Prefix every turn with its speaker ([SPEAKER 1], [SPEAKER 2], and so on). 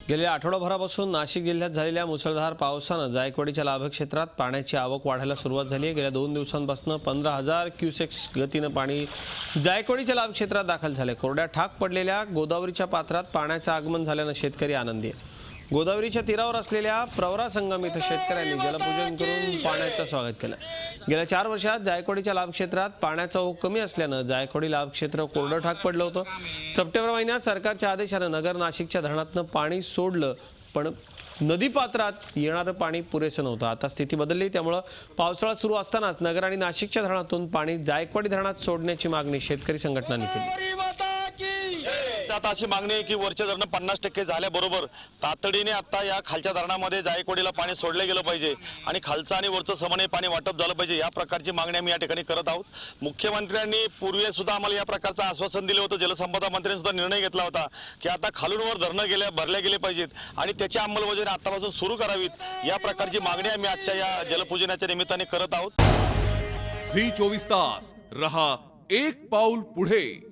[SPEAKER 1] गेल्या आठवडाभरापासून नाशिक जिल्ह्यात झालेल्या मुसळधार पावसानं जायकवाडीच्या लाभक्षेत्रात पाण्याची आवक वाढायला सुरुवात झाली आहे। गेल्या 2 दिवसांपासून 15,000 क्युसेक्स गतीनं पाणी जायकवाडीच्या लाभक्षेत्रात दाखल झाले। कोरड्या ठाक पडलेल्या गोदावरीच्या पात्रात पाण्याचं आगमन झाल्यानं शेतकरी आनंदी आहे। गोदावरीच्या तीरावर असलेल्या प्रवरा संगम इथं शेतकऱ्यांनी जलपूजन करून पाण्याचं स्वागत केलं। गेल्या 4 वर्षात जायकवाडीच्या लाभक्षेत्रात पाण्याचा ओघ कमी असल्यानं जायकवाडी लाभक्षेत्र कोरडं ठाक पडलं होतं। सप्टेंबर महिन्यात सरकारच्या आदेशानं नगर नाशिकच्या धरणातनं पाणी सोडलं, पण नदीपात्रात येणारं पाणी पुरेसं नव्हतं। आता स्थिती बदलली, त्यामुळे पावसाळा सुरू असतानाच नगर आणि नाशिकच्या धरणातून पाणी जायकवाडी धरणात सोडण्याची मागणी शेतकरी संघटनांनी केली।
[SPEAKER 2] आता अशी मागणी आहे की वरच्या धरणं 50% झाल्याबरोबर तातडीने आता या खालच्या धरणामध्ये जायकवाडीला पाणी सोडले गेलं पाहिजे आणि खालचं आणि वरचं समन्वय पाणी वाटप झालं पाहिजे। या प्रकारची मागणी आम्ही या ठिकाणी करत आहोत। मुख्यमंत्र्यांनी पूर्वी सुद्धा आम्हाला या प्रकारचं आश्वासन दिलं होतं। जलसंपदा मंत्र्यांनी सुद्धा निर्णय घेतला होता की आता खालून वर धरणं भरले गेले पाहिजेत आणि त्याची अंमलबजावणी आतापासून सुरू करावीत। या प्रकारची मागणी आम्ही आजच्या या जलपूजनाच्या निमित्ताने करत आहोत।
[SPEAKER 3] झी 24 तास रहा एक पाऊल पुढे।